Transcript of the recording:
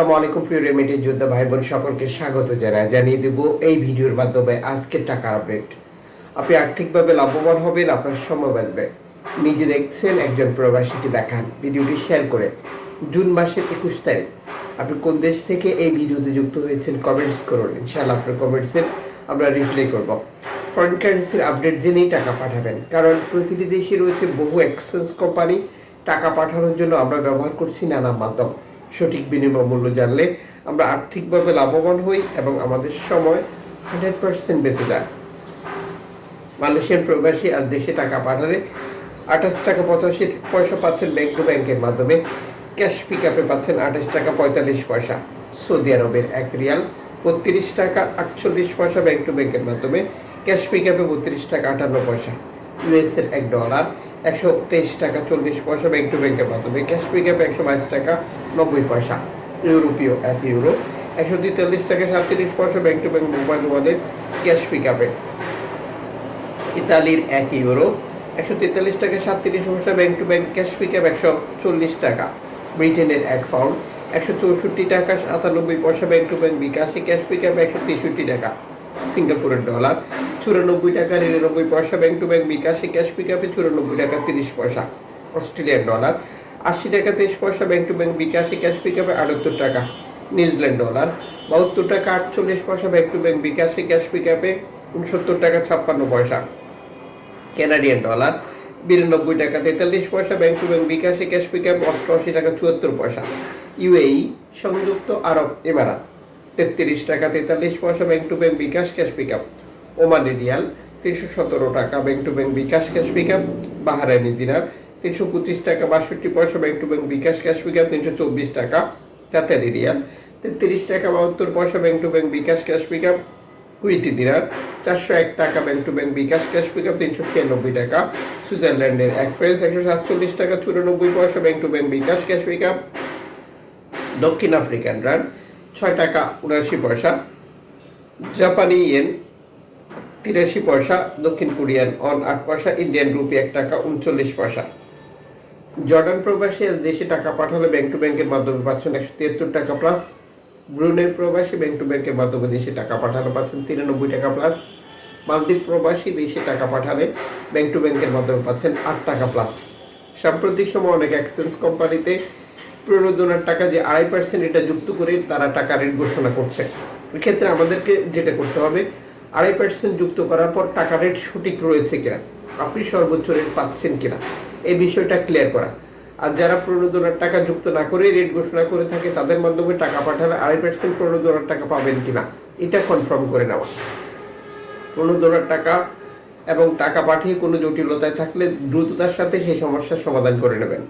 আসসালামু আলাইকুম প্রিয় রেমিটেন্স যোদ্ধা ভাই বোন সকলকে স্বাগত জানিয়ে দেব এই ভিডিওর মাধ্যমে আজকের টাকার আপডেট। আপনি আর্থিকভাবে লাভবান হবেন, আপনার সময় বাঁচবে। নিজে দেখছেন, একজন প্রবাসীকে দেখান। ভিডিওটি শেয়ার করে জুন মাসের 21 তারিখ আপনি কোন দেশ থেকে এই ভিডিওতে যুক্ত হয়েছেন কমেন্টস করুন। ইনশাআল্লাহ আপনার কমেন্টসের আমরা রিপ্লাই করব। ফরেন কারেন্সির আপডেট জেনেই টাকা পাঠাবেন, কারণ প্রতিটি দেশে রয়েছে বহু এক্সচেঞ্জ কোম্পানি। টাকা পাঠানোর জন্য আমরা ব্যবহার করছি নানা মাধ্যম। সঠিক বিনিময় মূল্য জানলে আমরা আর্থিকভাবে লাভবান হই এবং আমাদের সময় 100% বেঁচে যায়। মালয়েশিয়ান প্রবাসী আজ দেশে টাকা পাঠালে 28 টাকা 85 পয়সা পাচ্ছেন ব্যাংক টু ব্যাংকের মাধ্যমে। ক্যাশ পিক আপে পাচ্ছেন 28 টাকা 45 পয়সা। সৌদি আরবের 1 রিয়াল 32 টাকা 48 পয়সা ব্যাংক টু ব্যাংকের মাধ্যমে। ক্যাশ পিক আপে 32 টাকা 58 পয়সা। ইউএস এর $1 123 টাকা 40 পয়সা ব্যাংক টু ব্যাংকের মাধ্যমে। ক্যাশ পিক আপে 122 টাকা 90 পয়সা। ইউরোপীয় 1 ইউরো 143 টাকা 37 পয়সা bank to bank mobile wallet cash pick আপে। ইতালির 1 ইউরো 143 টাকা 37 পয়সা bank to bank cash pick up 140 টাকা। ব্রিটেনের 1 পাউন্ড 164 টাকা 97 পয়সা ব্যাংক টু ব্যাংক বিকাশে ক্যাশ পিক আপ 163 টাকা। সিঙ্গাপুরের ডলার 94 টাকা 99 পয়সা ব্যাংক টু ব্যাংক বিকাশে ক্যাশ পিক আপে 94 টাকা 30 পয়সা। অস্ট্রেলিয়ান ডলার 80 টাকা 23 পয়সা ব্যাংক টু ব্যাংক বিকাশে ক্যাশ পিক আপে 78 টাকা। নিউজিল্যান্ড ডলার 72 টাকা 48 পয়সা ব্যাংক টু ব্যাংক বিকাশে ক্যাশ পিক আপে 69 টাকা 56 পয়সা। কানাডিয়ান ডলার 92 টাকা 43 পয়সা ব্যাংক টু ব্যাংক বিকাশে ক্যাশ পিক আপ 88 টাকা 74 পয়সা। ইউএই সংযুক্ত আরব এমারাত 33 টাকা 43 পয়সা bank to bank bKash cash pick up. Omani riyal 317 টাকা bank to bank bKash cash pick up. Bahraini dinar 325 টাকা 62 পয়সা bank to bank bKash cash pick up 324 টাকা। কাতারি রিয়াল 33 টাকা 72 পয়সা bank to bank bKash cash pick up. Kuwaiti dinar 401 টাকা bank to bank bKash cash pick up 396 টাকা। সুইজারল্যান্ডের 1 franc 147 টাকা 94 পয়সা bank to bank bKash cash pick up. দক্ষিণ আফ্রিকান রান 6 টাকা 79 পয়সা। জাপানি ইয়েন 83 পয়সা। দক্ষিণ কোরিয়ান অন 8 পয়সা। ইন্ডিয়ান রুপি 1 টাকা 39 পয়সা। জর্ডান প্রবাসী আজ দেশে টাকা পাঠালে ব্যাংক টু ব্যাংকের মাধ্যমে পাচ্ছেন 173 টাকা প্লাস। ব্রুনেই প্রবাসী ব্যাংক টু ব্যাংকের মাধ্যমে দেশে টাকা পাঠালে পাচ্ছেন 93 টাকা প্লাস। মালদ্বীপ প্রবাসী দেশে টাকা পাঠালে ব্যাংক টু ব্যাংকের মাধ্যমে পাচ্ছেন 8 টাকা প্লাস। সাম্প্রতিক সময় অনেক এক্সচেঞ্জ কোম্পানিতে প্রণোদনার টাকা যে 2.5% এটা যুক্ত করে তারা টাকা রেট ঘোষণা করছে। এক্ষেত্রে আমাদেরকে যেটা করতে হবে, 2.5% যুক্ত করার পর টাকা রেট সঠিক রয়েছে কিনা, আপনি সর্বোচ্চ রেট পাচ্ছেন কিনা, এই বিষয়টা ক্লিয়ার করা। আর যারা প্রণোদনার টাকা যুক্ত না করে রেট ঘোষণা করে থাকে তাদের মাধ্যমে টাকা পাঠালে 2.5% প্রণোদনার টাকা পাবেন কিনা এটা কনফার্ম করে নেওয়া। প্রণোদনার টাকা এবং টাকা পাঠিয়ে কোনো জটিলতায় থাকলে দ্রুততার সাথে সেই সমস্যার সমাধান করে নেবেন।